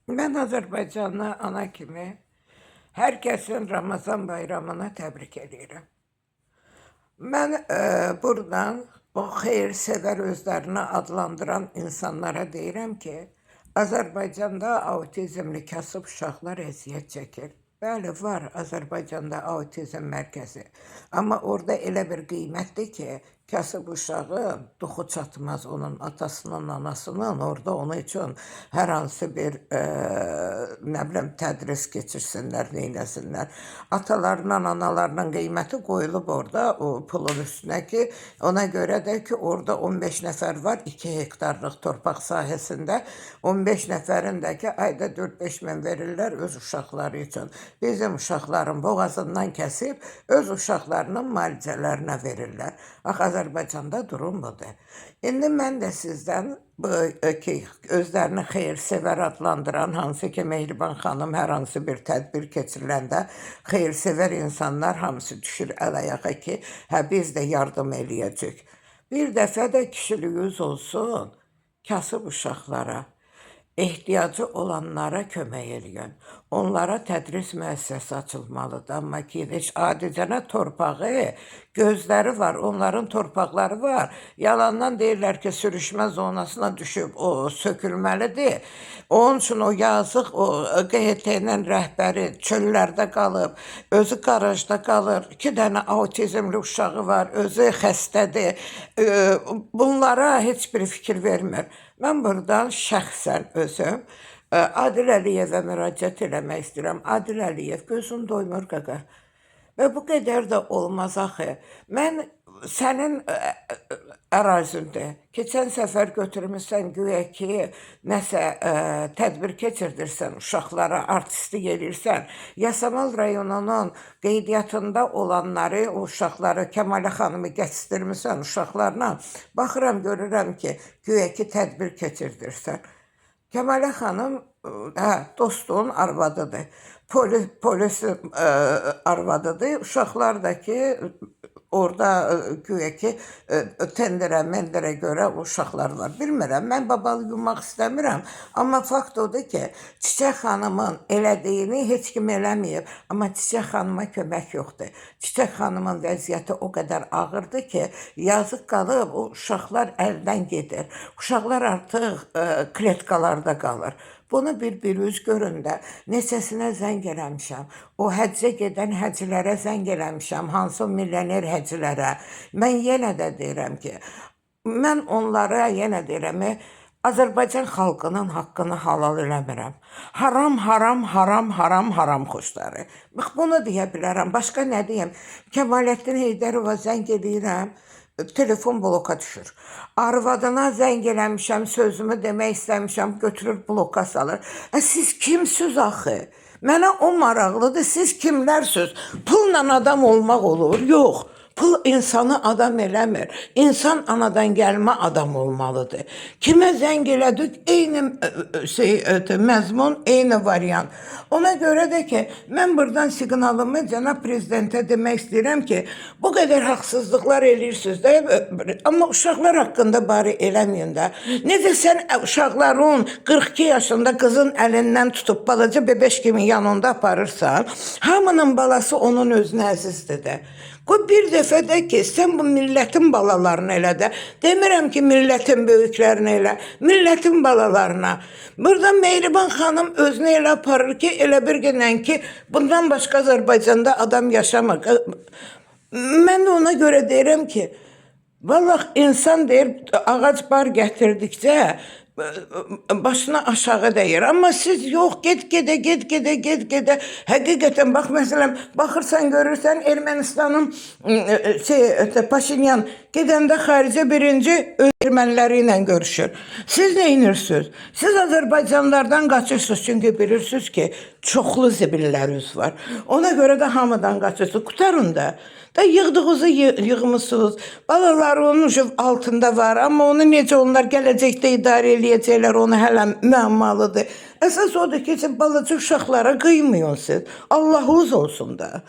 Ben Azərbaycanlı ana kimi hər kəsin Ramazan bayramını təbrik edirəm. Mən buradan o xeyir-sevər özlərini adlandıran insanlara deyirəm ki, Azərbaycanda autizmli kasıb uşaqlar əziyyət çəkir. Bəli, var Azərbaycanda autizm mərkəzi. Amma orada elə bir qiymətdir ki, kasıb uşağın duxu çatmaz onun atasının, anasının. Orada onun üçün hər hansı bir nə bilim tədris keçirsinlər, neyləsinlər. Atalarla, analarının qiyməti qoyulub orada o pulun üstünə ki, ona görə də ki, orada 15 nəfər var 2 hektarlıq torpaq sahəsində. 15 nəfərin də ki, ayda 4-5 min verirlər öz uşaqları üçün. Bizim uşaqların boğazından kəsib öz uşaqlarının müalicələrinə verirlər. Bax, Azərbaycanda durum budur. İndi mən də sizdən bu ki, özlərini xeyir-sevər adlandıran, hansı ki, Mehriban xanım hər hansı bir tədbir keçiriləndə xeyir-sevər insanlar hamısı düşür əl-ayağa ki, hə biz də yardım eləyəcək. Bir dəfə də kişiliyiniz olsun, kasıb uşaqlara, ehtiyacı olanlara kömək eləyən. Onlara tədris müəssisəsi açılmalıdır. Amma ki, heç adicənə torpağı, gözləri var, onların torpaqları var. Yalandan deyirlər ki, sürüşmə zonasına düşüb, o sökülməlidir. Onun üçün o yazıq, o QHT-nin rəhbəri çöllərdə qalıb, özü qarajda qalır, 2 dənə autizmli uşağı var, özü xəstədir. Bunlara heç bir fikir vermir. Mən buradan şəxsən özüm Adil Əliyevə müraciət eləmək istəyirəm. Adil Əliyev, gözün doymur qaqa. Və bu qədər də olmaz axı. Mən sənin ərazində keçən səfər götürmüşsən güya ki, nəsə tədbir keçirdirsən, uşaqlara artistlik edirsən. Yasamal rayonunun qeydiyyatında olanları, o uşaqları, Kəmalə xanımı gətirmişsən uşaqlarla. Baxıram, görürəm ki, güya ki, tədbir keçirdirsən. Kəmalə xanım dostun arvadıdır. Polis arvadıdır. Uşaqlar da ki, orada güya ki, tenderə görə uşaqlar var. Bilmirəm, mən babalı yumaq istəmirəm. Amma fakt odur ki, Çiçək xanımın elədiyini heç kim eləməyib. Amma Çiçək xanıma kömək yoxdur. Çiçək xanımın vəziyyəti o qədər ağırdır ki, yazıq qalıb, o uşaqlar əldən gedir. Uşaqlar artıq kletkalarda qalır. Bunu bir-biriniz görün də, neçəsinə zəng eləmişəm. O həccə gedən həccilərə zəng eləmişəm, hansı milyoner həccilərə. Mən yenə də deyirəm ki, mən onlara yenə deyirəm, Azərbaycan xalqının haqqını halal eləmirəm. Haram, haram, haram, haram, haram xoşları. Bax, bunu deyə bilərəm. Başqa nə deyəm? Kəmaləddin Heydərova zəng edirəm. Telefon bloka düşür. Arvadına zəng eləmişəm, sözümü demək istəmişəm, götürür bloka salır. Siz kimsiniz axı? Mənə o maraqlıdır, siz kimlərsiniz? Pulla adam olmaq olur? Yox. Pul insanı adam eləmir. İnsan anadan gəlmə adam olmalıdır. Kimə zəng elədik? Eyni məzmun, eyni variant. Ona görə də ki, mən buradan siqnalımı cənab prezidentə demək istəyirəm ki, bu qədər haqsızlıqlar eləyirsiniz də, amma uşaqlar haqqında bari eləməyin də. Necə sən uşaqların 42 yaşında qızın əlindən tutub balaca bebeş kimi yanında aparırsan, hamının balası onun özünə əzizdir də. Qoy bir dəfə də ki, sən bu millətin balalarını elə də. Demirəm ki, millətin böyüklərini elə, millətin balalarına. Burada Mehriban xanım özünü elə aparır ki, elə bir günən ki, bundan başqa Azərbaycanda adam yaşamır. Mən də ona görə deyirəm ki, vallahi insan deyir, ağac bar gətirdikcə, başına aşağı dəyir. Amma siz yox, get-gedə. Həqiqətən, bax, məsələn, baxırsan, görürsən, Ermənistanın Paşinyan gedəndə xaricə birinci erməniləri ilə görüşür. Siz nə inirsiniz? Siz Azərbaycanlardan qaçırsınız, çünki bilirsiniz ki, çoxlu zibilləriniz var. Ona görə də hamıdan qaçırsınız. Qutarın da. Da yığdığınızı yığmışsınız. Balalar onun altında var, amma onu necə onlar gələcəkdə idarə eləyəcəklər, onu hələ müəmmalıdır. Əsas odur ki, balaca uşaqlara qıymayın siz. Allahınız olsun da.